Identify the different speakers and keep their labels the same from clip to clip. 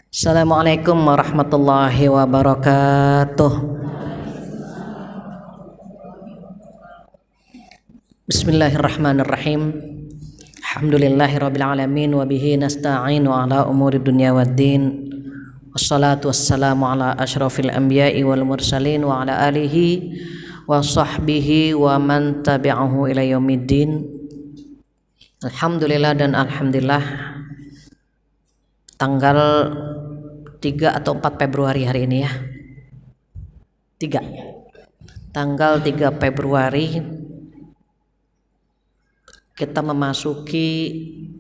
Speaker 1: Assalamualaikum warahmatullahi wabarakatuh. Bismillahirrahmanirrahim. Alhamdulillahirabbil alamin wa bihi nasta'inu ala umuri dunya waddin. Wassalatu wassalamu ala asyrafil anbiya'i wal mursalin wa ala alihi wa sahbihi wa man tabi'ahu ila yaumiddin. Alhamdulillah dan alhamdulillah, tanggal 3 atau 4 Februari hari ini ya. 3. Tanggal 3 Februari kita memasuki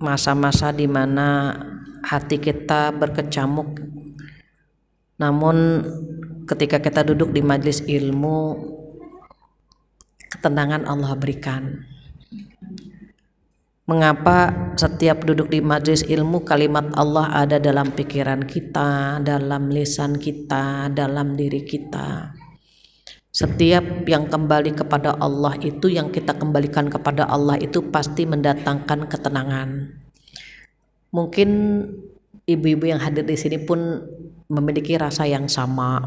Speaker 1: masa-masa di mana hati kita berkecamuk. Namun ketika kita duduk di majelis ilmu, ketenangan Allah berikan. Mengapa setiap duduk di majelis ilmu kalimat Allah ada dalam pikiran kita, dalam lisan kita, dalam diri kita. Setiap yang kembali kepada Allah itu, yang kita kembalikan kepada Allah itu pasti mendatangkan ketenangan. Mungkin ibu-ibu yang hadir di sini pun memiliki rasa yang sama.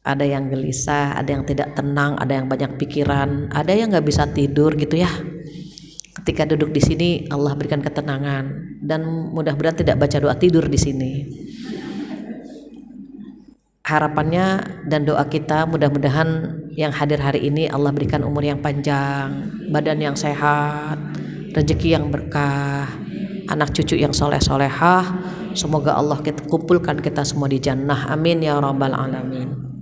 Speaker 1: Ada yang gelisah, ada yang tidak tenang, ada yang banyak pikiran, ada yang nggak bisa tidur gitu ya. Ketika duduk di sini Allah berikan ketenangan, dan mudah-mudahan tidak baca doa tidur di sini. Harapannya dan doa kita mudah-mudahan yang hadir hari ini Allah berikan umur yang panjang, badan yang sehat, rezeki yang berkah, anak cucu yang soleh-solehah. Semoga Allah kumpulkan kita semua di jannah, amin ya rabbal alamin.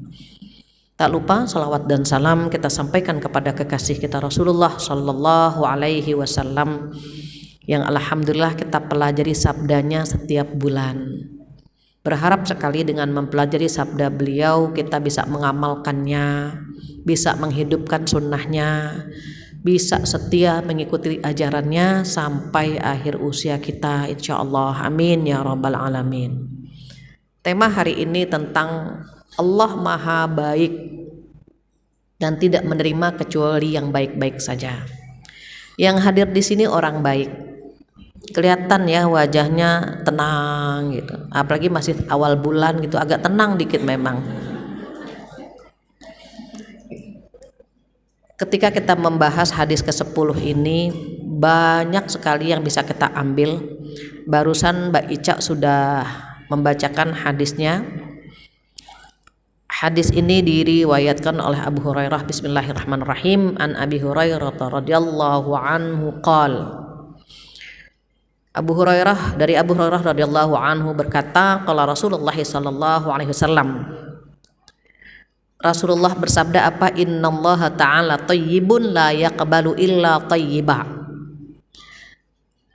Speaker 1: Tak lupa salawat dan salam kita sampaikan kepada kekasih kita Rasulullah Sallallahu Alaihi Wasallam, yang alhamdulillah kita pelajari sabdanya setiap bulan. Berharap sekali dengan mempelajari sabda beliau kita bisa mengamalkannya, bisa menghidupkan sunnahnya, bisa setia mengikuti ajarannya sampai akhir usia kita, insya Allah, amin ya rabbal alamin. Tema hari ini tentang Allah Maha Baik dan tidak menerima kecuali yang baik-baik saja. Yang hadir di sini orang baik, kelihatan ya wajahnya tenang gitu. Apalagi masih awal bulan gitu, agak tenang dikit memang. Ketika kita membahas hadis ke-10 ini, banyak sekali yang bisa kita ambil. Barusan Mbak Ica sudah membacakan hadisnya. Hadis ini diriwayatkan oleh Abu Hurairah. Bismillahirrahmanirrahim. An Abi Hurairah radhiyallahu anhu qala. Abu Hurairah, dari Abu Hurairah radhiyallahu anhu berkata, qala Rasulullah sallallahu alaihi wasallam. Rasulullah bersabda apa? Innallaha ta'ala thayyibun la yaqbalu illa thayyiba.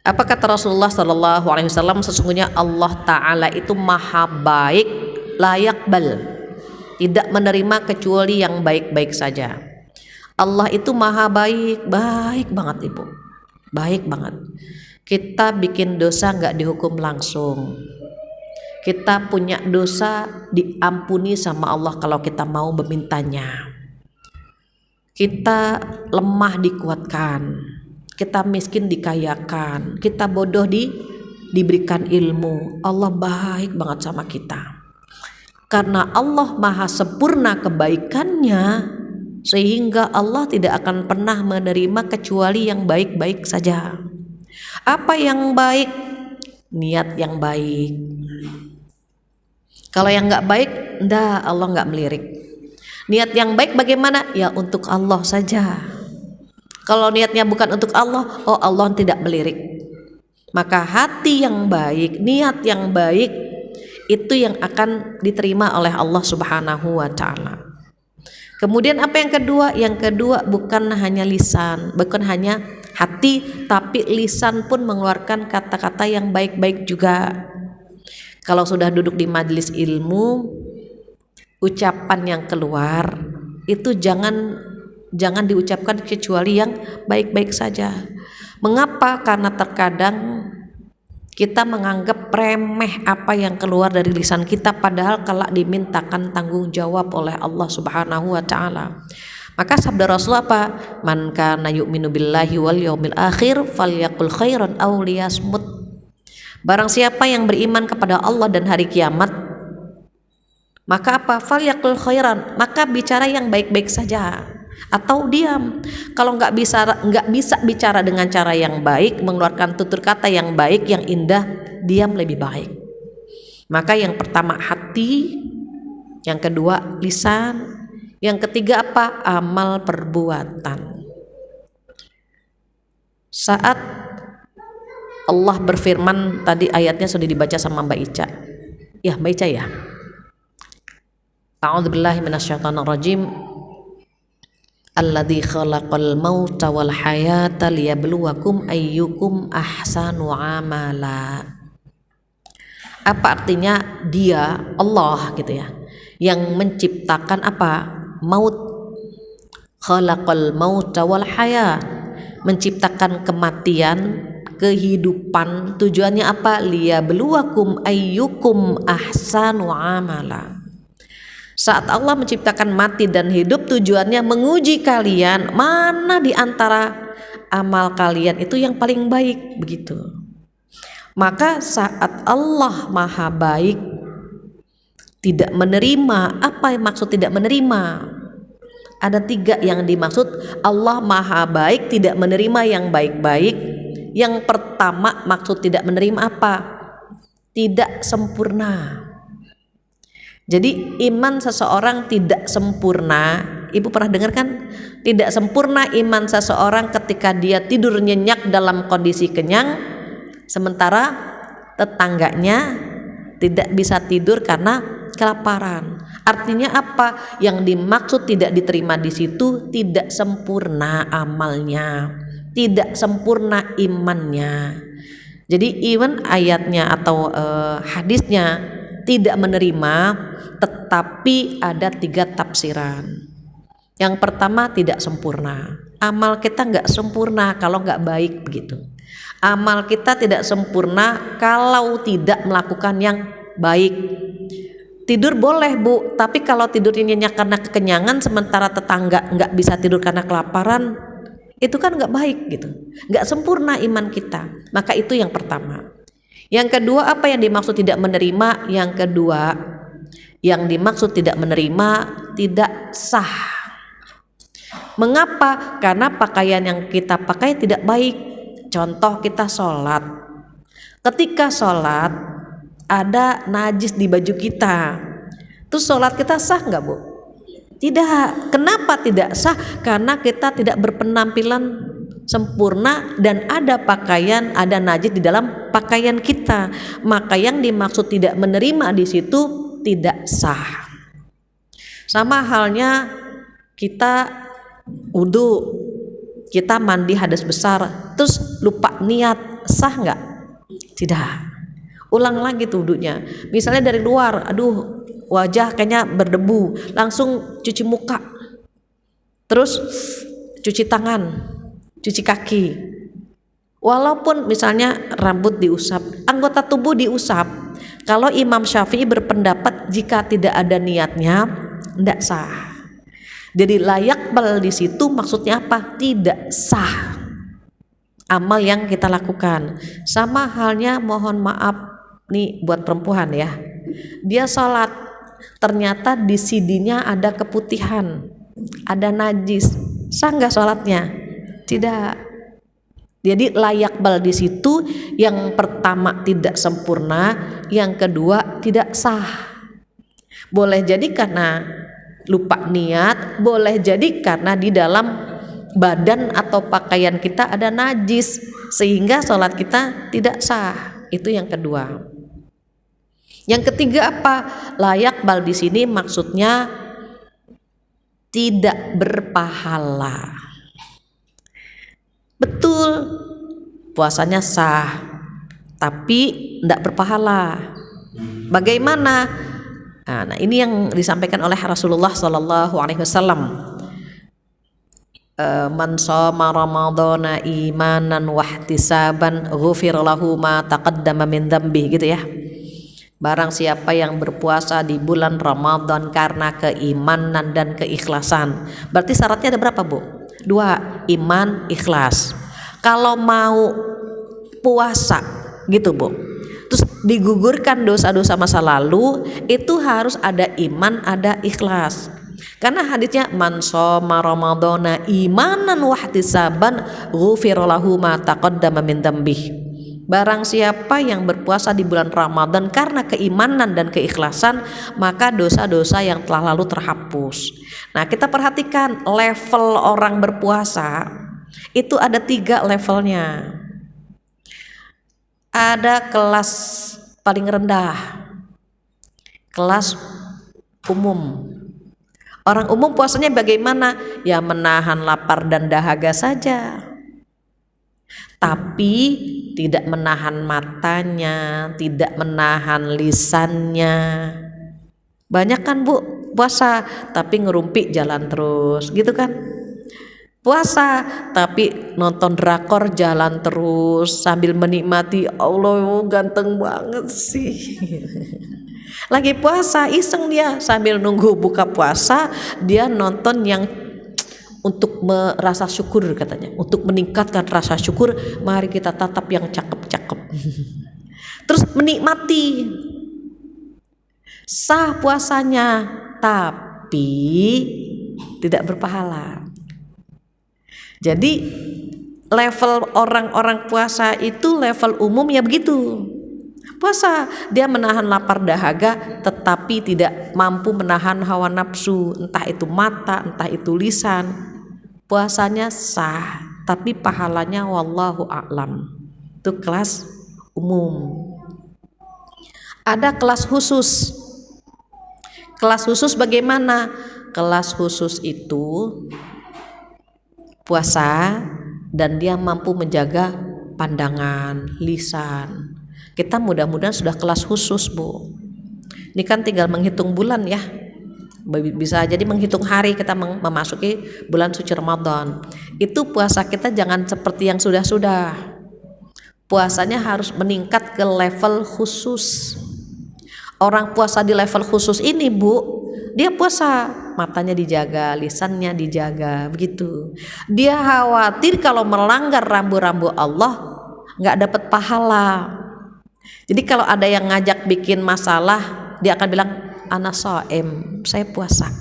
Speaker 1: Apa kata Rasulullah sallallahu alaihi wasallam? Sesungguhnya Allah Ta'ala itu maha baik, la yaqbal, tidak menerima kecuali yang baik-baik saja. Allah itu maha baik, baik banget ibu, baik banget. Kita bikin dosa nggak dihukum langsung. Kita punya dosa diampuni sama Allah kalau kita mau memintanya. Kita lemah dikuatkan, kita miskin dikayakan, kita bodoh diberikan ilmu. Allah baik banget sama kita. Karena Allah maha sempurna kebaikannya, sehingga Allah tidak akan pernah menerima kecuali yang baik-baik saja. Apa yang baik? Niat yang baik. Kalau yang gak baik, enggak, Allah gak melirik. Niat yang baik bagaimana? Ya untuk Allah saja. Kalau niatnya bukan untuk Allah, oh Allah tidak melirik. Maka hati yang baik, niat yang baik, itu yang akan diterima oleh Allah Subhanahu wa Ta'ala. Kemudian apa yang kedua? Yang kedua bukan hanya lisan, bukan hanya hati, tapi lisan pun mengeluarkan kata-kata yang baik-baik juga. Kalau sudah duduk di majelis ilmu, ucapan yang keluar itu jangan diucapkan kecuali yang baik-baik saja. Mengapa? Karena terkadang kita menganggap remeh apa yang keluar dari lisan kita, padahal kelak dimintakan tanggung jawab oleh Allah Subhanahu wa Ta'ala. Maka sabda Rasulullah apa? Man kana yu'minu billahi wal yaumil akhir falyaqul khairan aw liyasmut. Barang siapa yang beriman kepada Allah dan hari kiamat, maka apa? Falyaqul khairan, maka bicara yang baik-baik saja atau diam. Kalau nggak bisa bicara dengan cara yang baik, mengeluarkan tutur kata yang baik, yang indah, diam lebih baik. Maka yang pertama hati, yang kedua lisan, yang ketiga apa? Amal perbuatan. Saat Allah berfirman, tadi ayatnya sudah dibaca sama Mbak Ica. Ya, Mbak Ica ya. A'udzubillahi minasyaitonirrajim. Alladzi khalaqal mauta wal hayata liyabluwakum ayyukum ahsanu amala. Apa artinya? Dia, Allah gitu ya, yang menciptakan apa? Maut. Khalaqal mauta wal hayat, menciptakan kematian, kehidupan. Tujuannya apa? Liyabluwakum ayyukum ahsanu amala. Saat Allah menciptakan mati dan hidup, tujuannya menguji kalian mana di antara amal kalian itu yang paling baik, begitu. Maka saat Allah Maha Baik tidak menerima, apa yang maksud tidak menerima? Ada 3 yang dimaksud. Allah Maha Baik tidak menerima yang baik-baik. Yang pertama maksud tidak menerima apa? Tidak sempurna. Jadi iman seseorang tidak sempurna. Ibu pernah dengar kan? Tidak sempurna iman seseorang ketika dia tidur nyenyak dalam kondisi kenyang, sementara tetangganya tidak bisa tidur karena kelaparan. Artinya apa? Yang dimaksud tidak diterima di situ tidak sempurna amalnya, tidak sempurna imannya. Jadi even ayatnya atau hadisnya tidak menerima, tetapi ada 3 tafsiran. Yang pertama tidak sempurna. Amal kita nggak sempurna kalau nggak baik, begitu. Amal kita tidak sempurna kalau tidak melakukan yang baik. Tidur boleh Bu, tapi kalau tidurnya nyenyak karena kekenyangan, sementara tetangga nggak bisa tidur karena kelaparan, itu kan nggak baik gitu, nggak sempurna iman kita. Maka itu yang pertama. Yang kedua, apa yang dimaksud tidak menerima? Yang kedua, yang dimaksud tidak menerima tidak sah. Mengapa? Karena pakaian yang kita pakai tidak baik. Contoh, kita sholat. Ketika sholat ada najis di baju kita, terus sholat kita sah nggak Bu? Tidak. Kenapa tidak sah? Karena kita tidak berpenampilan sempurna dan ada pakaian, ada najis di dalam pakaian kita. Maka yang dimaksud tidak menerima di situ tidak sah. Sama halnya kita wudu, kita mandi hadas besar, terus lupa niat, sah nggak? Tidak. Ulang lagi tuh wudunya. Misalnya dari luar, aduh wajah kayaknya berdebu, langsung cuci muka, terus cuci tangan, cuci kaki. Walaupun misalnya rambut diusap, anggota tubuh diusap, kalau Imam Syafi'i berpendapat jika tidak ada niatnya tidak sah. Jadi layak bal di situ maksudnya apa? Tidak sah amal yang kita lakukan. Sama halnya, mohon maaf nih buat perempuan ya, dia sholat ternyata di sidinya ada keputihan, ada najis, sah nggak sholatnya? Tidak. Jadi layak bal di situ yang pertama tidak sempurna, yang kedua tidak sah. Boleh jadi karena lupa niat, boleh jadi karena di dalam badan atau pakaian kita ada najis sehingga sholat kita tidak sah. Itu yang kedua. Yang ketiga apa? Layak bal di sini maksudnya tidak berpahala. Betul, puasanya sah, tapi tidak berpahala. Bagaimana? Nah, ini yang disampaikan oleh Rasulullah SAW. Man shoma ramadhana imanan wahtisaban ghufir lahu ma taqaddama min dzambi, gitu ya. Barang siapa yang berpuasa di bulan Ramadan karena keimanan dan keikhlasan. Berarti syaratnya ada berapa Bu? 2, iman, ikhlas. Kalau mau puasa gitu Bu, terus digugurkan dosa-dosa masa lalu, itu harus ada iman, ada ikhlas. Karena hadisnya man shoma ramadhana imanan wahtisaban ghufira lahu ma taqaddama min dzambih. Barang siapa yang berpuasa di bulan Ramadan karena keimanan dan keikhlasan, maka dosa-dosa yang telah lalu terhapus. Nah, kita perhatikan level orang berpuasa itu ada 3 levelnya. Ada kelas paling rendah, kelas umum. Orang umum puasanya bagaimana? Ya menahan lapar dan dahaga saja, tapi tidak menahan matanya, tidak menahan lisannya. Banyak kan Bu puasa tapi ngerumpi jalan terus gitu kan. Puasa tapi nonton drakor jalan terus sambil menikmati, Allah ganteng banget sih. Lagi puasa iseng dia sambil nunggu buka puasa, dia nonton yang untuk merasa syukur katanya. Untuk meningkatkan rasa syukur, mari kita tatap yang cakep-cakep. Terus menikmati. Sah puasanya, tapi tidak berpahala. Jadi level orang-orang puasa itu level umum ya begitu. Puasa dia menahan lapar dahaga tetapi tidak mampu menahan hawa nafsu, entah itu mata, entah itu lisan. Puasanya sah tapi pahalanya wallahu a'lam. Itu kelas umum. Ada kelas khusus. Kelas khusus bagaimana? Kelas khusus itu puasa dan dia mampu menjaga pandangan, lisan. Kita mudah-mudahan sudah kelas khusus Bu. Ini kan tinggal menghitung bulan ya. Bisa jadi menghitung hari kita memasuki bulan suci Ramadan. Itu puasa kita jangan seperti yang sudah-sudah. Puasanya harus meningkat ke level khusus. Orang puasa di level khusus ini Bu, dia puasa matanya dijaga, lisannya dijaga, begitu. Dia khawatir kalau melanggar rambu-rambu Allah nggak dapat pahala. Jadi kalau ada yang ngajak bikin masalah, dia akan bilang ana shaim, saya puasa.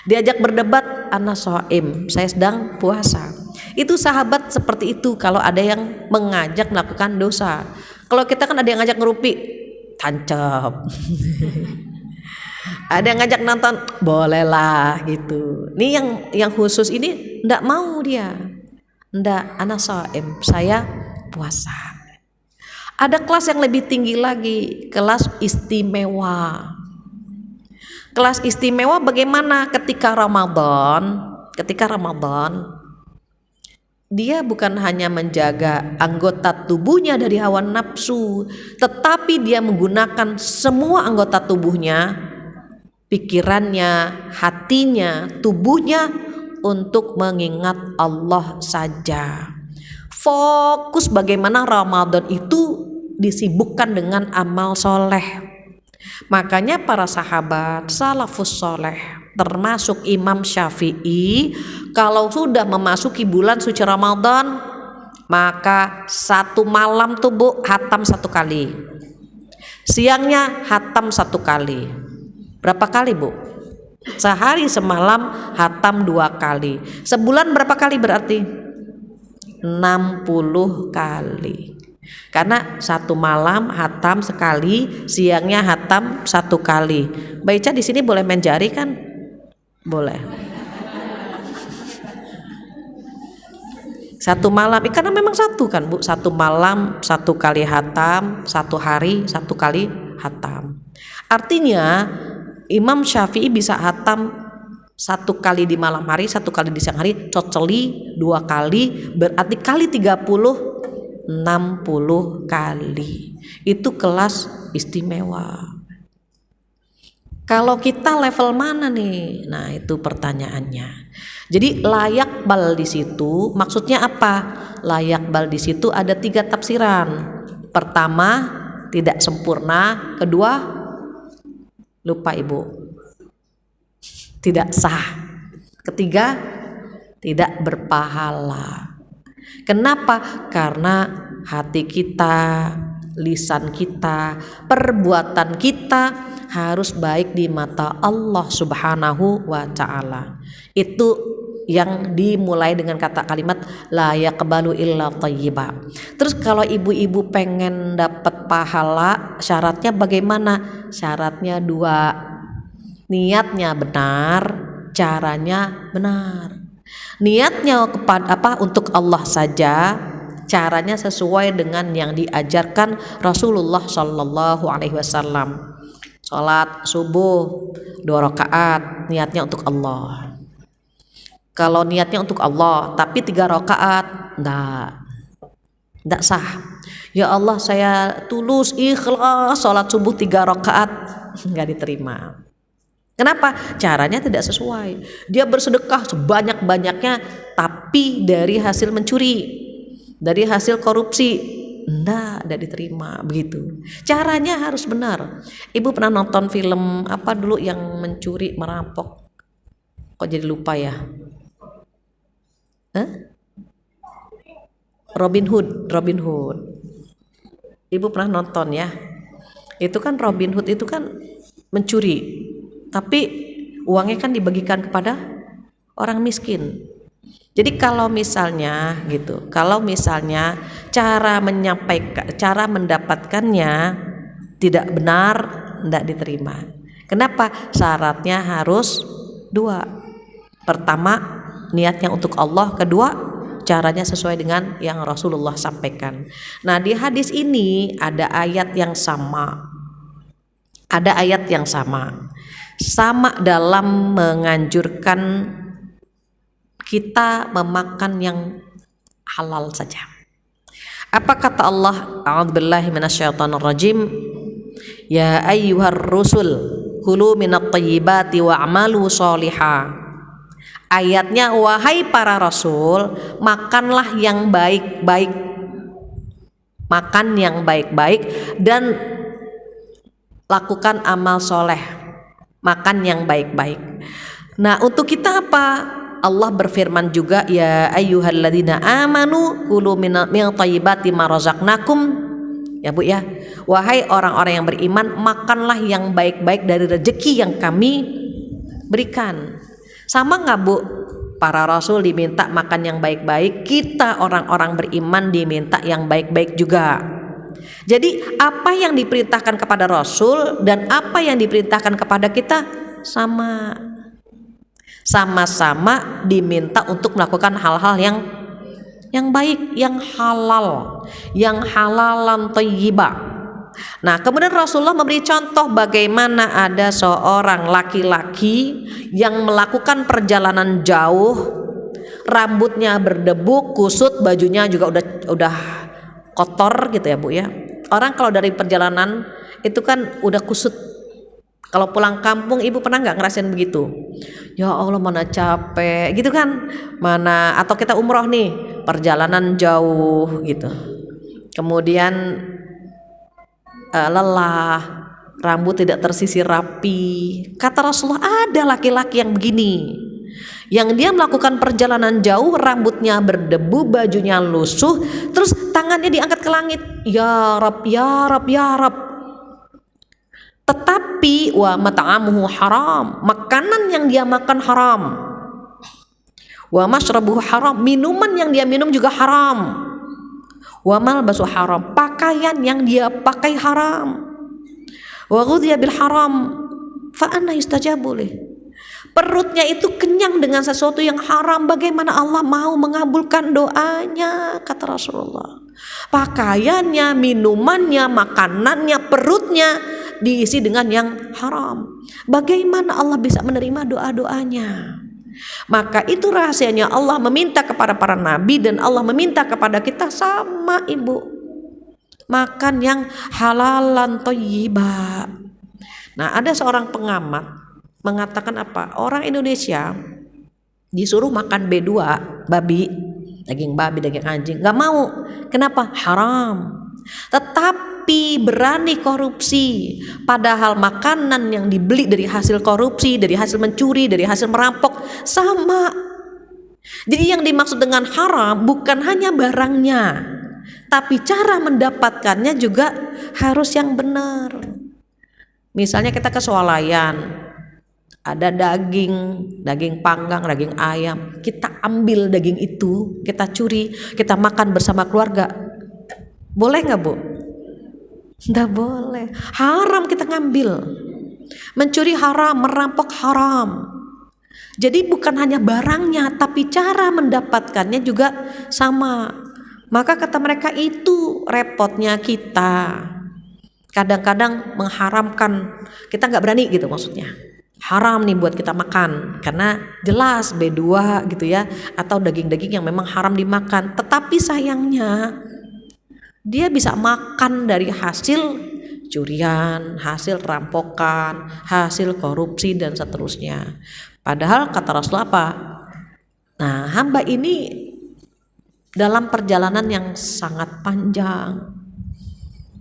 Speaker 1: Diajak berdebat, ana shaim, saya sedang puasa. Itu sahabat seperti itu kalau ada yang mengajak melakukan dosa. Kalau kita kan ada yang ngajak ngerumpi, tancap. Ada yang ngajak nonton, bolehlah gitu. Ini yang khusus ini ndak mau dia. Ndak, ana shaim, saya puasa. Ada kelas yang lebih tinggi lagi, kelas istimewa. Kelas istimewa bagaimana ketika Ramadan? Ketika Ramadan dia bukan hanya menjaga anggota tubuhnya dari hawa nafsu, tetapi dia menggunakan semua anggota tubuhnya, pikirannya, hatinya, tubuhnya untuk mengingat Allah saja. Fokus bagaimana Ramadan itu disibukkan dengan amal soleh. Makanya para sahabat salafus soleh termasuk Imam Syafi'i, kalau sudah memasuki bulan suci Ramadan maka satu malam tuh Bu hatam 1 kali, siangnya hatam 1 kali. Berapa kali Bu? Sehari semalam hatam 2 kali. Sebulan berapa kali berarti? 60 kali. Karena 1 malam hatam sekali, siangnya hatam 1 kali. Mbak Ica di sini boleh main jari kan? Boleh. 1 malam, karena memang 1 kan Bu, 1 malam 1 kali hatam, 1 hari 1 kali hatam. Artinya Imam Syafi'i bisa hatam 1 kali di malam hari, 1 kali di siang hari, coceli 2 kali, berarti kali 30, 60 kali. Itu kelas istimewa. Kalau kita level mana nih? Nah, itu pertanyaannya. Jadi layak bal di situ maksudnya apa? Layak bal di situ ada 3 tafsiran. Pertama, tidak sempurna. Kedua, lupa Ibu, tidak sah. Ketiga, tidak berpahala. Kenapa? Karena hati kita, lisan kita, perbuatan kita harus baik di mata Allah Subhanahu wa Ta'ala. Itu yang dimulai dengan kata kalimat la yaqbalu illa thayyiba. Terus kalau ibu-ibu pengen dapat pahala, syaratnya bagaimana? Syaratnya 2. Niatnya benar, caranya benar. Niatnya kepada untuk Allah saja, caranya sesuai dengan yang diajarkan Rasulullah Shallallahu Alaihi Wasallam. Sholat subuh 2 rakaat, niatnya untuk Allah. Kalau niatnya untuk Allah tapi 3 rakaat, enggak sah. Ya Allah, saya tulus ikhlas sholat subuh 3 rakaat, enggak diterima. Kenapa? Caranya tidak sesuai. Dia bersedekah sebanyak-banyaknya tapi dari hasil mencuri, dari hasil korupsi, enggak diterima begitu. Caranya harus benar. Ibu pernah nonton film apa dulu yang mencuri merampok? Kok jadi lupa ya? Robin Hood. Ibu pernah nonton ya? Itu kan Robin Hood itu kan mencuri, tapi uangnya kan dibagikan kepada orang miskin. Jadi kalau misalnya cara mendapatkannya tidak benar, tidak diterima. Kenapa? Syaratnya harus 2. Pertama, niatnya untuk Allah. Kedua, caranya sesuai dengan yang Rasulullah sampaikan. Nah, di hadis ini ada ayat yang sama. Sama dalam menganjurkan kita memakan yang halal saja. Apa kata Allah? A'udzubillahi minasyaitonirrajim. Ya ayyuhar rusul kulu minat thayyibati wa'malu sholihah. Ayatnya, wahai para rasul, makanlah yang baik-baik. Makan yang baik-baik dan lakukan amal soleh. Makan yang baik-baik. Nah, untuk kita apa? Allah berfirman juga, ya ayyuhalladzina amanu kulu min thayyibati ma razaqnakum. Ya Bu ya. Wahai orang-orang yang beriman, makanlah yang baik-baik dari rezeki yang kami berikan. Sama nggak Bu? Para rasul diminta makan yang baik-baik, kita orang-orang beriman diminta yang baik-baik juga. Jadi apa yang diperintahkan kepada rasul dan apa yang diperintahkan kepada kita sama-sama diminta untuk melakukan hal-hal yang baik, yang halalan thayyibah. Nah, kemudian Rasulullah memberi contoh bagaimana ada seorang laki-laki yang melakukan perjalanan jauh, rambutnya berdebu, kusut, bajunya juga udah kotor gitu ya Bu ya. Orang kalau dari perjalanan itu kan udah kusut. Kalau pulang kampung, ibu pernah nggak ngerasain begitu? Ya Allah, mana capek gitu kan? Mana, atau kita umroh nih, perjalanan jauh gitu. Kemudian lelah, rambut tidak tersisir rapi. Kata Rasulullah, ada laki-laki yang begini, yang dia melakukan perjalanan jauh, rambutnya berdebu, bajunya lusuh, terus tangannya diangkat ke langit, ya Rab, ya Rab, ya Rab. Tetapi wa mat'amuhu haram, makanan yang dia makan haram. Wa mashrabuhu haram, minuman yang dia minum juga haram. Wa malbasu haram, pakaian yang dia pakai haram. Wa ghudhiya bil haram fa anna yustajabu lih. Perutnya itu kenyang dengan sesuatu yang haram, bagaimana Allah mau mengabulkan doanya? Kata Rasulullah. Pakaiannya, minumannya, makanannya, perutnya diisi dengan yang haram, bagaimana Allah bisa menerima doa-doanya? Maka itu rahasianya Allah meminta kepada para nabi dan Allah meminta kepada kita sama ibu, makan yang halalan thayyibah. Nah, ada seorang pengamat mengatakan apa? Orang Indonesia disuruh makan B2, babi, daging babi, daging anjing, nggak mau. Kenapa? Haram. Tetapi berani korupsi, padahal makanan yang dibeli dari hasil korupsi, dari hasil mencuri, dari hasil merampok sama. Jadi yang dimaksud dengan haram bukan hanya barangnya, Tapi cara mendapatkannya juga harus yang benar. Misalnya kita ke swalayan, ada daging panggang, daging ayam, kita ambil daging itu, kita curi, kita makan bersama keluarga, boleh nggak Bu? Nggak boleh, haram kita ngambil. Mencuri haram, merampok haram. Jadi bukan hanya barangnya, tapi cara mendapatkannya juga sama. Maka kata mereka, itu repotnya kita. Kadang-kadang mengharamkan, kita nggak berani gitu maksudnya. Haram nih buat kita makan, karena jelas B2 gitu ya, atau daging-daging yang memang haram dimakan. Tetapi sayangnya dia bisa makan dari hasil curian, hasil rampokan, hasil korupsi dan seterusnya. Padahal kata Rasul apa? Nah, hamba ini dalam perjalanan yang sangat panjang,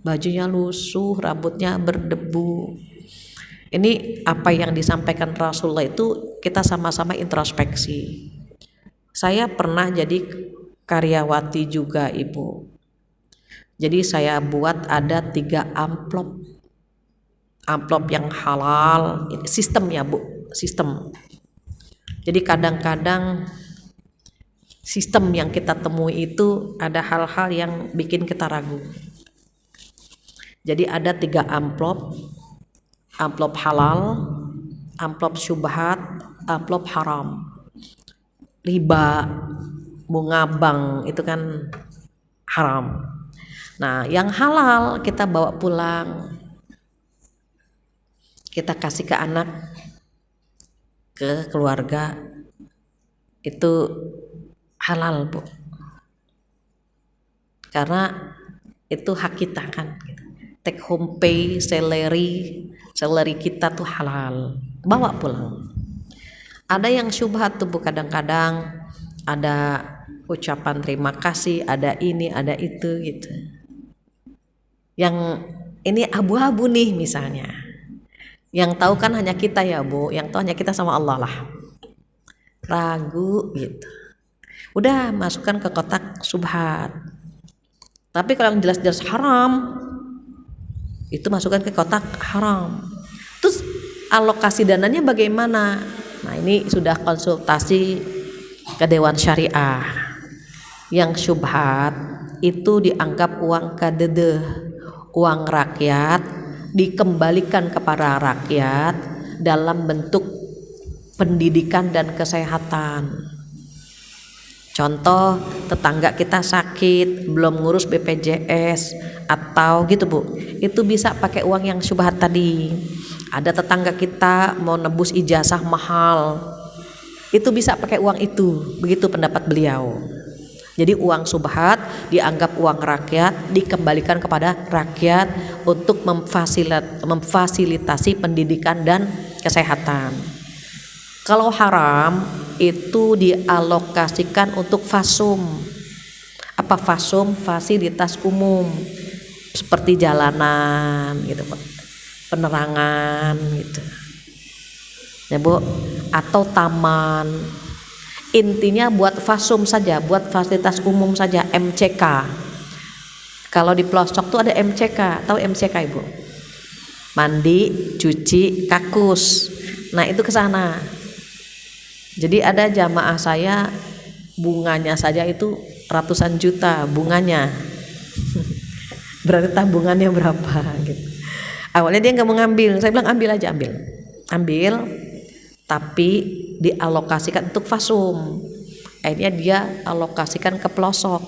Speaker 1: bajunya lusuh, rambutnya berdebu. Ini apa yang disampaikan Rasulullah itu kita sama-sama introspeksi. Saya pernah jadi karyawati juga Ibu. Jadi saya buat ada 3 amplop yang halal, sistem ya Bu, sistem. Jadi kadang-kadang sistem yang kita temui itu ada hal-hal yang bikin kita ragu. Jadi ada 3 amplop halal, amplop syubhat, amplop haram. Riba, bunga bank itu kan haram. Nah, yang halal kita bawa pulang, kita kasih ke anak, ke keluarga, itu halal Bu, karena itu hak kita kan. Take home pay, salary kita tuh halal, bawa pulang. Ada yang syubhat tuh Bu, kadang-kadang ada ucapan terima kasih, ada ini, ada itu gitu. Yang ini abu-abu nih misalnya. Yang tahu kan hanya kita ya Bu, yang tahu hanya kita sama Allah lah. Ragu gitu. Udah masukkan ke kotak syubhat. Tapi kalau yang jelas-jelas haram, itu masukkan ke kotak haram. Terus alokasi dananya bagaimana? Nah, ini sudah konsultasi ke Dewan Syariah. Yang syubhat itu dianggap uang kadedeh, uang rakyat, dikembalikan kepada rakyat dalam bentuk pendidikan dan kesehatan. Contoh, tetangga kita sakit, belum ngurus BPJS atau gitu Bu, itu bisa pakai uang yang syubhat tadi. Ada tetangga kita mau nebus ijazah mahal, itu bisa pakai uang itu. Begitu pendapat beliau. Jadi uang syubhat dianggap uang rakyat, dikembalikan kepada rakyat untuk memfasilitasi pendidikan dan kesehatan. Kalau haram itu dialokasikan untuk fasum. Apa fasum? Fasilitas umum seperti jalanan gitu, penerangan gitu. Ya Bu, atau taman. Intinya buat fasum saja, buat fasilitas umum saja, MCK. Kalau di pelosok tuh ada MCK, tahu MCK Ibu? Mandi, cuci, kakus. Nah, itu ke sana. Jadi ada jamaah saya bunganya saja itu ratusan juta bunganya. Berarti tabungannya berapa gitu. Awalnya dia nggak mau ngambil, saya bilang ambil aja, ambil, tapi dialokasikan untuk fasum. Akhirnya dia alokasikan ke pelosok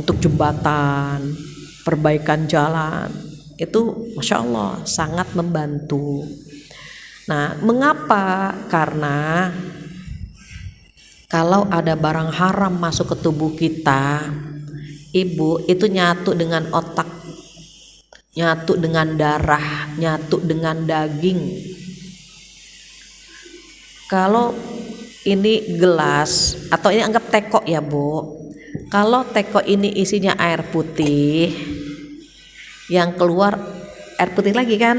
Speaker 1: untuk jembatan, perbaikan jalan. Itu Masya Allah sangat membantu. Nah, mengapa? Karena kalau ada barang haram masuk ke tubuh kita, Ibu, itu nyatu dengan otak, nyatu dengan darah, nyatu dengan daging. Kalau ini gelas atau ini anggap teko ya Bu, kalau teko ini isinya air putih, yang keluar air putih lagi kan.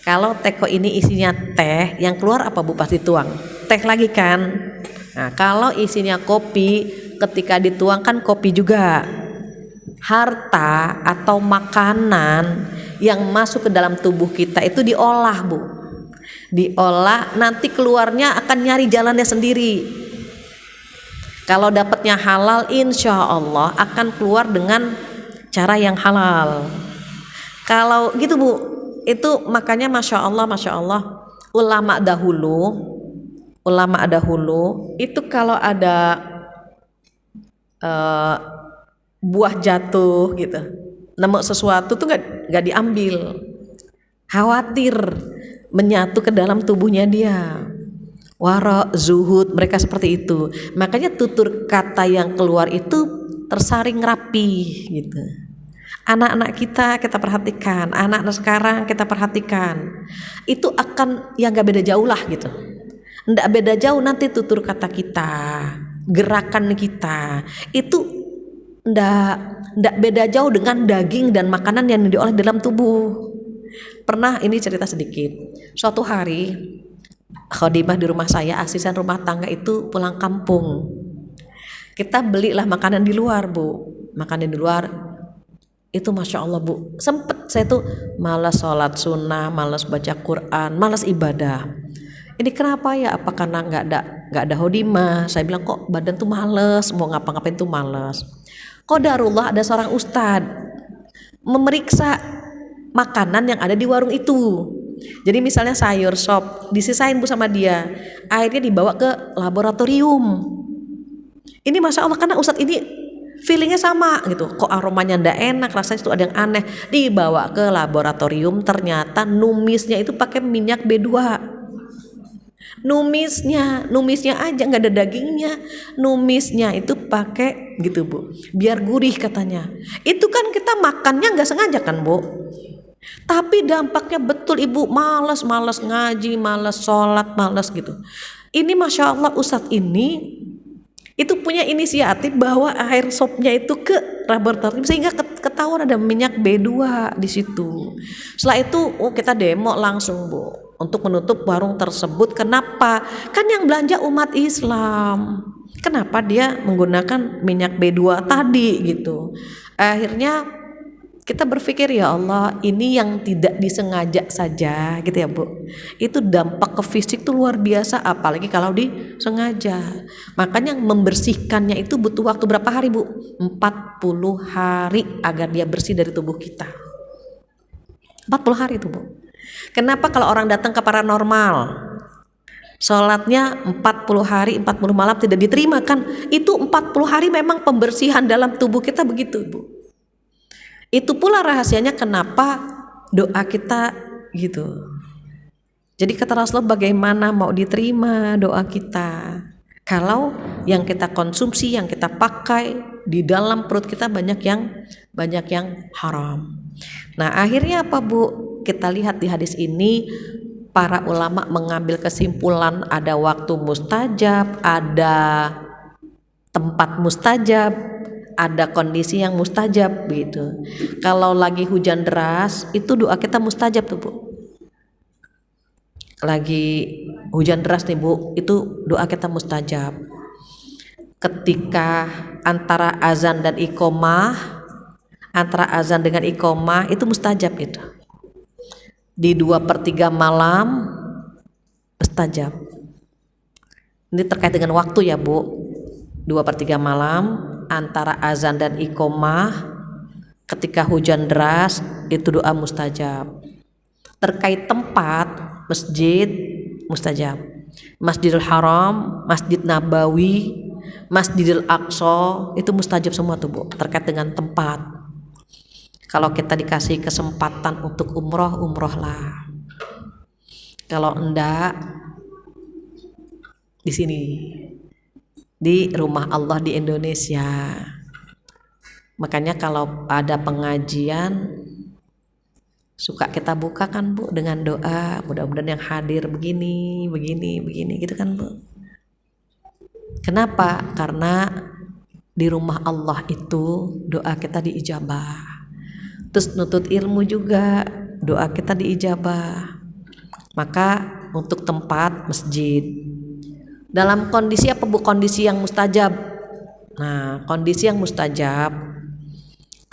Speaker 1: Kalau teko ini isinya teh, yang keluar apa Bu? Pasti tuang teh lagi kan. Nah, kalau isinya kopi, ketika dituang kan kopi juga. harta atau makanan yang masuk ke dalam tubuh kita itu diolah Bu, diolah, nanti keluarnya akan nyari jalannya sendiri. Kalau dapatnya halal, insya Allah akan keluar dengan cara yang halal. Kalau gitu Bu, itu makanya masya Allah ulama dahulu itu kalau ada buah jatuh gitu, nemu sesuatu tuh nggak diambil, khawatir menyatu ke dalam tubuhnya dia. Wara, zuhud, mereka seperti itu. Makanya tutur kata yang keluar itu tersaring rapi gitu. Anak-anak kita perhatikan, anak-anak sekarang kita perhatikan, itu akan ya gak beda jauh lah gitu. Nggak beda jauh nanti tutur kata kita, gerakan kita itu nggak beda jauh dengan daging dan makanan yang diolah dalam tubuh. Pernah ini cerita sedikit. Suatu hari khodimah di rumah saya, asisten rumah tangga itu pulang kampung. Kita belilah makanan di luar Bu, makanan di luar itu masya Allah Bu, sempet saya tuh malas sholat sunnah, malas baca Quran, malas ibadah. Ini kenapa ya? Apa karena nggak ada hodimah? Saya bilang kok badan tuh males, mau ngapa-ngapain tuh males. Qadarullah ada seorang ustadz memeriksa makanan yang ada di warung itu. Jadi misalnya sayur sop disisain Bu sama dia, akhirnya dibawa ke laboratorium. Ini masya Allah karena ustadz ini feelingnya sama gitu, kok aromanya ndak enak, rasanya itu ada yang aneh, dibawa ke laboratorium, ternyata numisnya itu pakai minyak B2. Numisnya aja nggak ada dagingnya, numisnya itu pakai gitu Bu, biar gurih katanya. Itu kan kita makannya nggak sengaja kan Bu, tapi dampaknya betul Ibu, malas ngaji, malas sholat, malas gitu. Ini masya Allah ustadz ini itu punya inisiatif bawa air sopnya itu ke laboratorium sehingga ketahuan ada minyak B2 di situ. Setelah itu kita demo langsung Bu untuk menutup warung tersebut. Kenapa? Kan yang belanja umat Islam. Kenapa dia menggunakan minyak B2 tadi gitu. Akhirnya kita berpikir ya Allah, ini yang tidak disengaja saja gitu ya Bu, itu dampak ke fisik tuh luar biasa, apalagi kalau disengaja. Makanya membersihkannya itu butuh waktu berapa hari Bu? 40 hari agar dia bersih dari tubuh kita. 40 hari itu Bu. Kenapa kalau orang datang ke paranormal sholatnya 40 hari 40 malam tidak diterima? Kan itu 40 hari memang pembersihan dalam tubuh kita begitu Bu. Itu pula rahasianya kenapa doa kita gitu. Jadi kata Rasulullah, bagaimana mau diterima doa kita kalau yang kita konsumsi, yang kita pakai di dalam perut kita banyak yang haram. Nah akhirnya apa Bu? Kita lihat di hadis ini para ulama mengambil kesimpulan, ada waktu mustajab, ada tempat mustajab, ada kondisi yang mustajab gitu. Kalau lagi hujan deras itu doa kita mustajab tuh Bu. Lagi hujan deras nih Bu, itu doa kita mustajab. Ketika antara azan dan iqomah, antara azan dengan iqomah itu mustajab itu. Di 2/3 malam mustajab. Ini terkait dengan waktu ya Bu. 2/3 malam antara azan dan iqomah ketika hujan deras itu doa mustajab. Terkait tempat, masjid mustajab, Masjidil Haram, Masjid Nabawi, Masjidil Aqsa itu mustajab semua tuh Bu, terkait dengan tempat. Kalau kita dikasih kesempatan untuk umroh lah. Kalau enggak di sini di rumah Allah di Indonesia. Makanya kalau ada pengajian suka kita buka kan Bu dengan doa, mudah-mudahan yang hadir begini gitu kan Bu. Kenapa? Karena di rumah Allah itu doa kita diijabah. Terus nutut ilmu juga doa kita diijabah. Maka untuk tempat masjid dalam kondisi apa Bu? Kondisi yang mustajab. Nah kondisi yang mustajab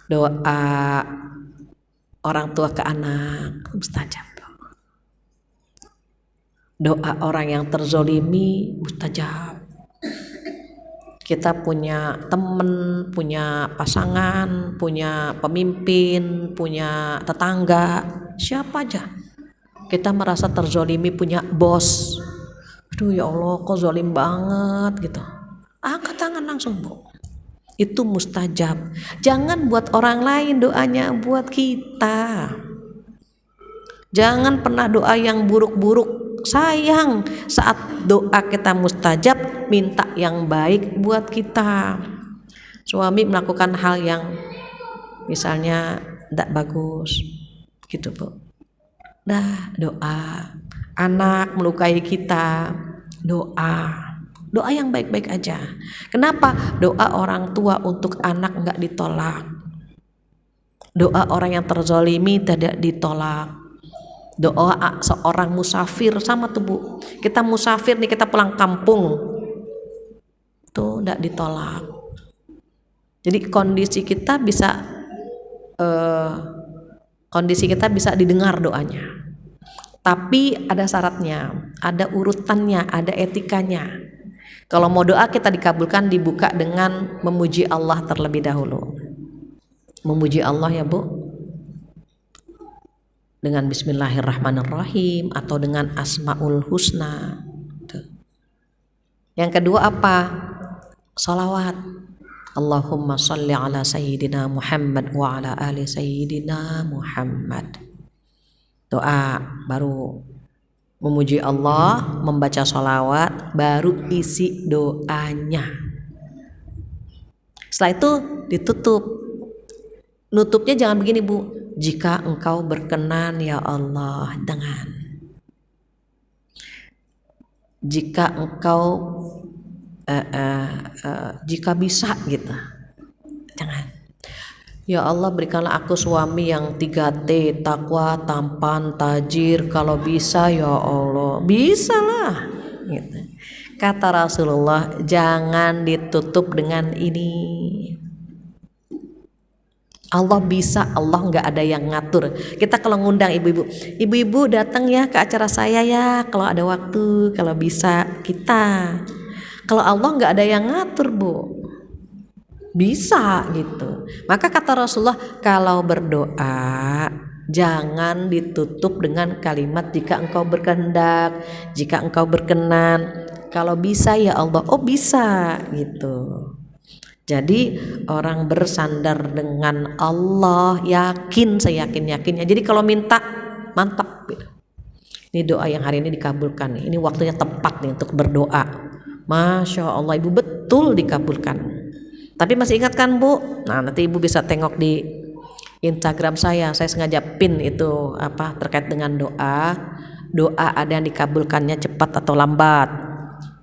Speaker 1: Doa orang tua ke anak mustajab. Doa orang yang terzolimi mustajab. Kita punya teman, punya pasangan, punya pemimpin, punya tetangga, siapa aja. Kita merasa terzolimi, punya bos. Aduh ya Allah, kok zolim banget gitu. Angkat tangan langsung, Bu. Itu mustajab. Jangan buat orang lain doanya, buat kita. Jangan pernah doa yang buruk-buruk. Sayang, saat doa kita mustajab, minta yang baik buat kita. Suami melakukan hal yang misalnya tidak bagus gitu, Bu. Dah doa. Anak melukai kita, doa yang baik-baik aja. Kenapa? Doa orang tua untuk anak enggak ditolak. Doa orang yang terzolimi tidak ditolak. Doa seorang musafir sama tuh, Bu. Kita musafir nih, kita pulang kampung, tuh enggak ditolak. Jadi kondisi kita bisa didengar doanya. Tapi ada syaratnya, ada urutannya, ada etikanya. Kalau mau doa kita dikabulkan, dibuka dengan memuji Allah terlebih dahulu. Memuji Allah ya, Bu, dengan bismillahirrahmanirrahim atau dengan asmaul husna. Yang kedua apa? Salawat. Allahumma sholli ala sayyidina Muhammad wa ala ali sayyidina Muhammad. Doa, baru memuji Allah, membaca sholawat, baru isi doanya. Setelah itu ditutup. Nutupnya jangan begini, Bu. Jika engkau berkenan ya Allah, dengan. Jika engkau jika bisa gitu. Jangan. Ya Allah, berikanlah aku suami yang 3T, takwa, tampan, tajir, kalau bisa ya Allah. Bisalah gitu. Kata Rasulullah, jangan ditutup dengan ini. Allah bisa, Allah nggak ada yang ngatur. Kita kalau ngundang ibu-ibu datang ya ke acara saya ya, kalau ada waktu, kalau bisa kita. Kalau Allah nggak ada yang ngatur, Bu. Bisa gitu. Maka kata Rasulullah, kalau berdoa jangan ditutup dengan kalimat jika engkau berkehendak, jika engkau berkenan, kalau bisa ya Allah. Oh bisa gitu. Jadi orang bersandar dengan Allah, yakin, seyakin-yakinnya. Jadi kalau minta mantap gitu. Ini doa yang hari ini dikabulkan. Ini waktunya tepat nih untuk berdoa. Masya Allah, Ibu, betul dikabulkan. Tapi masih ingat kan, Bu? Nah, nanti Ibu bisa tengok di Instagram saya sengaja pin itu terkait dengan doa. Doa ada yang dikabulkannya cepat atau lambat.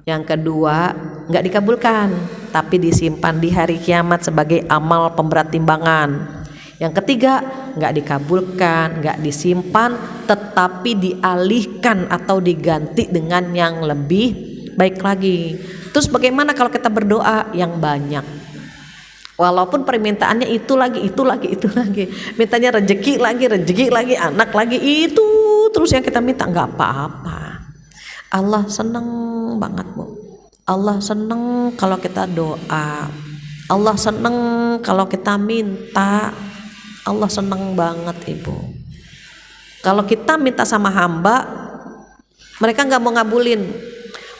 Speaker 1: Yang kedua, nggak dikabulkan, tapi disimpan di hari kiamat sebagai amal pemberat timbangan. Yang ketiga, nggak dikabulkan, nggak disimpan, tetapi dialihkan atau diganti dengan yang lebih baik lagi. Terus bagaimana kalau kita berdoa yang banyak? Walaupun permintaannya itu lagi, mintanya rezeki lagi, anak lagi, itu terus yang kita minta, nggak apa-apa. Allah seneng banget, Bu. Allah seneng kalau kita doa. Allah seneng kalau kita minta. Allah seneng banget, Ibu. Kalau kita minta sama hamba, mereka nggak mau ngabulin.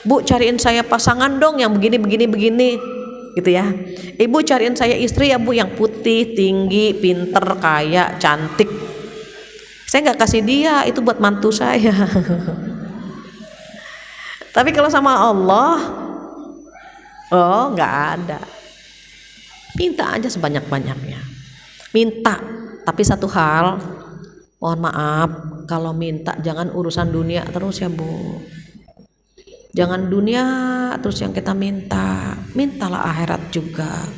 Speaker 1: Bu, cariin saya pasangan dong yang begini gitu ya. Ibu cariin saya istri ya, Bu, yang putih, tinggi, pinter, kaya, cantik. Saya nggak kasih dia, itu buat mantu saya. Tapi kalau sama Allah, oh nggak ada. Minta aja sebanyak-banyaknya. Minta, tapi satu hal, mohon maaf, kalau minta jangan urusan dunia terus ya, Bu. Jangan dunia terus yang kita minta. Mintalah akhirat juga.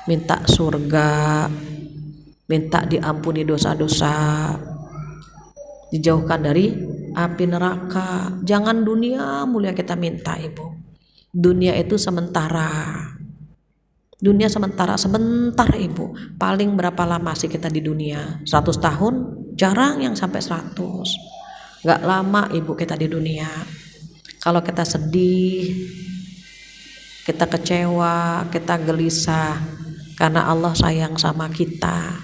Speaker 1: Minta surga, minta diampuni dosa-dosa, dijauhkan dari api neraka. Jangan dunia mulia kita minta, Ibu. Dunia itu sementara. Dunia sebentar ibu. Paling berapa lama sih kita di dunia? 100 tahun? Jarang yang sampai 100. Gak lama ibu kita di dunia. Kalau kita sedih, kita kecewa, kita gelisah, karena Allah sayang sama kita.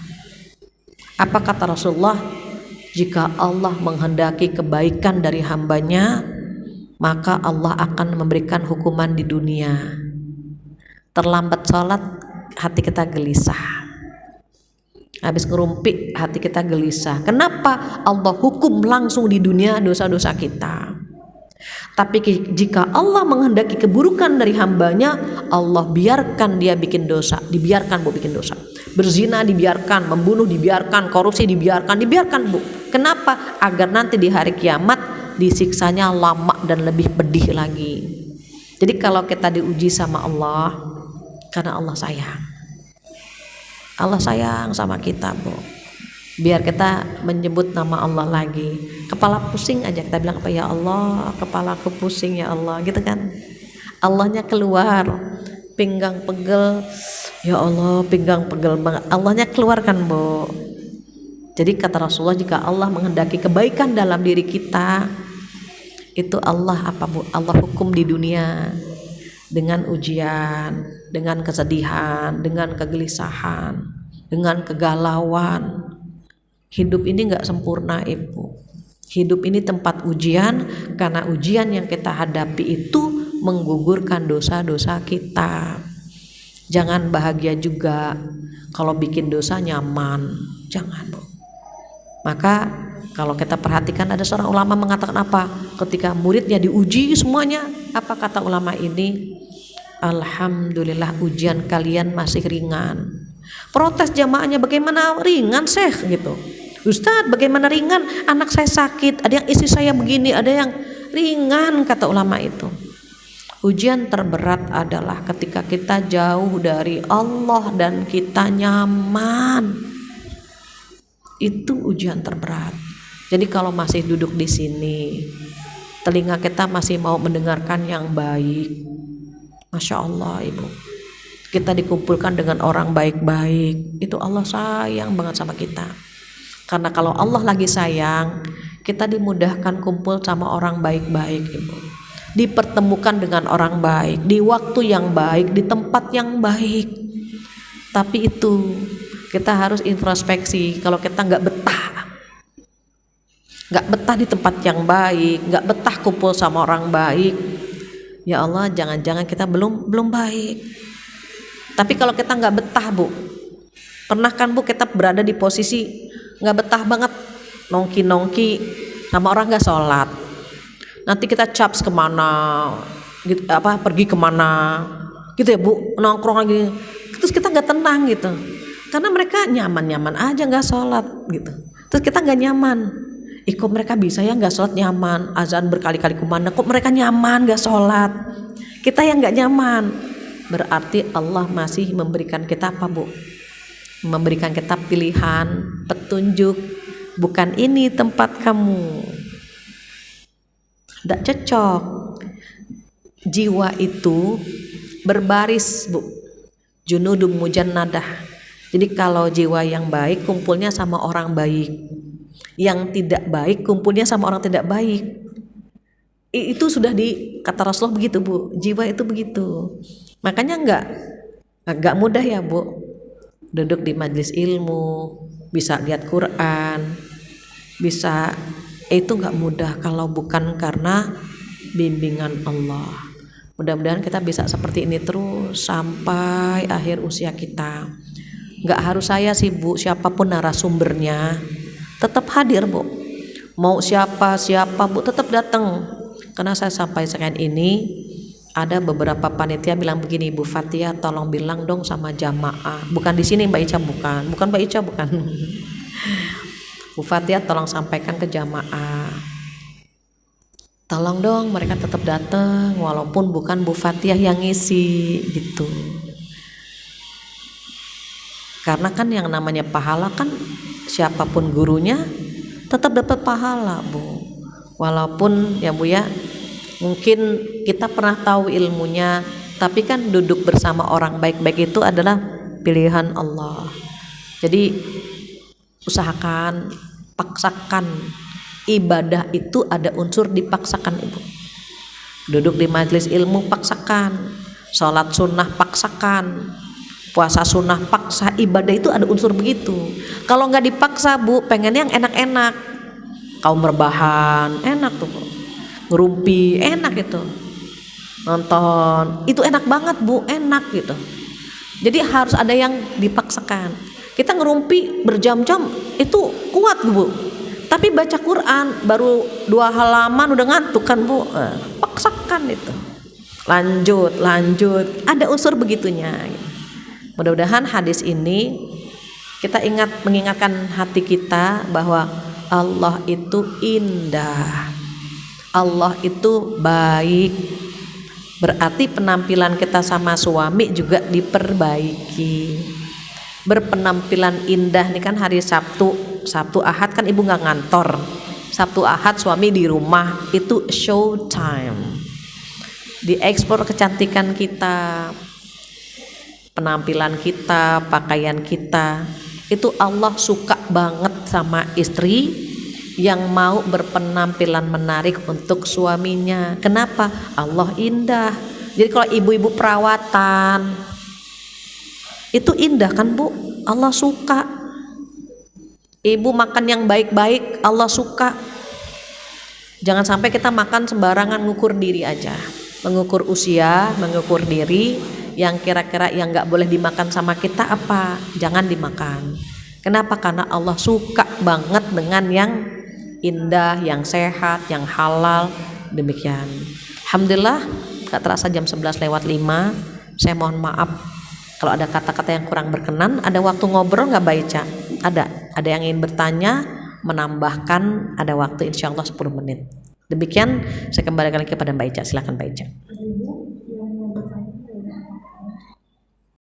Speaker 1: Apa kata Rasulullah? Jika Allah menghendaki kebaikan dari hambanya, maka Allah akan memberikan hukuman di dunia. Terlambat sholat, hati kita gelisah. Habis ngerumpi, hati kita gelisah. Kenapa? Allah hukum langsung di dunia dosa-dosa kita. Tapi jika Allah menghendaki keburukan dari hambanya, Allah biarkan dia bikin dosa. Dibiarkan bu bikin dosa. Berzina dibiarkan, membunuh dibiarkan, korupsi dibiarkan bu. Kenapa? Agar nanti di hari kiamat disiksanya lama dan lebih pedih lagi. Jadi kalau kita diuji sama Allah, karena Allah sayang sama kita bu. Biar kita menyebut nama Allah lagi. Kepala pusing aja kita bilang apa, ya Allah kepalaku pusing ya Allah, gitu kan. Allahnya keluar, pinggang pegel, ya Allah pinggang pegel banget, Allahnya keluar kan bu. Jadi kata Rasulullah, jika Allah menghendaki kebaikan dalam diri kita, itu Allah apa bu? Allah hukum di dunia dengan ujian, dengan kesedihan, dengan kegelisahan, dengan kegalauan. Hidup ini gak sempurna ibu. Hidup ini tempat ujian, karena ujian yang kita hadapi itu menggugurkan dosa-dosa kita. Jangan bahagia juga kalau bikin dosa nyaman, jangan bu. Maka kalau kita perhatikan, ada seorang ulama mengatakan apa? Ketika muridnya diuji semuanya, apa kata ulama ini? Alhamdulillah ujian kalian masih ringan. Protes jamaahnya, bagaimana ringan Syekh gitu. Ustadz bagaimana ringan, anak saya sakit, ada yang istri saya begini, ada yang ringan, kata ulama itu. Ujian terberat adalah ketika kita jauh dari Allah dan kita nyaman. Itu ujian terberat. Jadi kalau masih duduk di sini, telinga kita masih mau mendengarkan yang baik, Masya Allah ibu, kita dikumpulkan dengan orang baik-baik, itu Allah sayang banget sama kita. Karena kalau Allah lagi sayang, kita dimudahkan kumpul sama orang baik-baik ibu, dipertemukan dengan orang baik, di waktu yang baik, di tempat yang baik. Tapi itu kita harus introspeksi. Kalau kita gak betah di tempat yang baik, gak betah kumpul sama orang baik, ya Allah jangan-jangan kita belum baik. Tapi kalau kita gak betah bu, pernah kan bu kita berada di posisi gak betah banget, nongki sama orang gak sholat, nanti kita caps kemana gitu, pergi kemana gitu ya bu, nongkrong lagi, terus kita gak tenang gitu, karena mereka nyaman aja gak sholat gitu, terus kita gak nyaman. Kok mereka bisa ya gak sholat nyaman, azan berkali-kali kumandang, kok mereka nyaman gak sholat, kita yang gak nyaman. Berarti Allah masih memberikan kita apa bu? Memberikan kita pilihan, petunjuk, bukan ini tempat kamu, tidak cocok. Jiwa itu berbaris bu, junudum mujannadah. Jadi kalau jiwa yang baik kumpulnya sama orang baik, yang tidak baik kumpulnya sama orang tidak baik. Itu sudah kata Rasulullah begitu bu, jiwa itu begitu. Makanya enggak mudah ya bu duduk di majelis ilmu, bisa lihat Quran, bisa, itu enggak mudah kalau bukan karena bimbingan Allah. Mudah-mudahan kita bisa seperti ini terus sampai akhir usia kita. Enggak harus saya sih bu, siapapun narasumbernya tetap hadir bu, mau siapa bu tetap datang. Karena saya sampai sekarang ini ada beberapa panitia bilang begini, Bu Fatia tolong bilang dong sama jamaah, bukan di sini Mbak Ica, bukan Mbak Ica, bukan Bu Fatia tolong sampaikan ke jamaah, tolong dong mereka tetap datang walaupun bukan Bu Fatia yang ngisi gitu. Karena kan yang namanya pahala kan siapapun gurunya tetap dapat pahala bu, walaupun ya bu ya, mungkin kita pernah tahu ilmunya Tapi kan duduk bersama orang baik-baik itu adalah pilihan Allah. Jadi usahakan, paksakan. Ibadah itu ada unsur dipaksakan, Ibu. Duduk di majelis ilmu paksakan, sholat sunnah paksakan, puasa sunnah paksa. Ibadah itu ada unsur begitu. Kalau nggak dipaksa, Bu, pengennya yang enak-enak. Kaum rebahan enak tuh, Bu. Ngerumpi enak itu, nonton itu enak banget, Bu, enak gitu. Jadi harus ada yang dipaksakan. Kita ngerumpi berjam-jam itu kuat, Bu, tapi baca Quran baru 2 halaman udah ngantuk kan, Bu. Paksakan itu, lanjut, ada unsur begitunya. Mudah-mudahan hadis ini kita mengingatkan hati kita bahwa Allah itu indah, Allah itu baik. Berarti penampilan kita sama suami juga diperbaiki. Berpenampilan indah nih kan hari Sabtu Ahad kan Ibu nggak ngantor. Sabtu Ahad suami di rumah, itu show time. Diekspor kecantikan kita, penampilan kita, pakaian kita. Itu Allah suka banget sama istri yang mau berpenampilan menarik untuk suaminya. Kenapa? Allah indah. Jadi kalau ibu-ibu perawatan itu indah kan, Bu? Allah suka. Ibu makan yang baik-baik, Allah suka. Jangan sampai kita makan sembarangan, ngukur diri aja, mengukur usia, mengukur diri. Yang kira-kira yang nggak boleh dimakan sama kita apa? Jangan dimakan. Kenapa? Karena Allah suka banget dengan yang indah, yang sehat, yang halal. Demikian. Alhamdulillah, gak terasa jam 11:05. Saya mohon maaf kalau ada kata-kata yang kurang berkenan. Ada waktu ngobrol gak baca? Ada yang ingin bertanya, menambahkan, ada waktu, insya Allah 10 menit. Demikian, saya kembalikan lagi kepada Mbak Ica. Silakan Mbak Ica.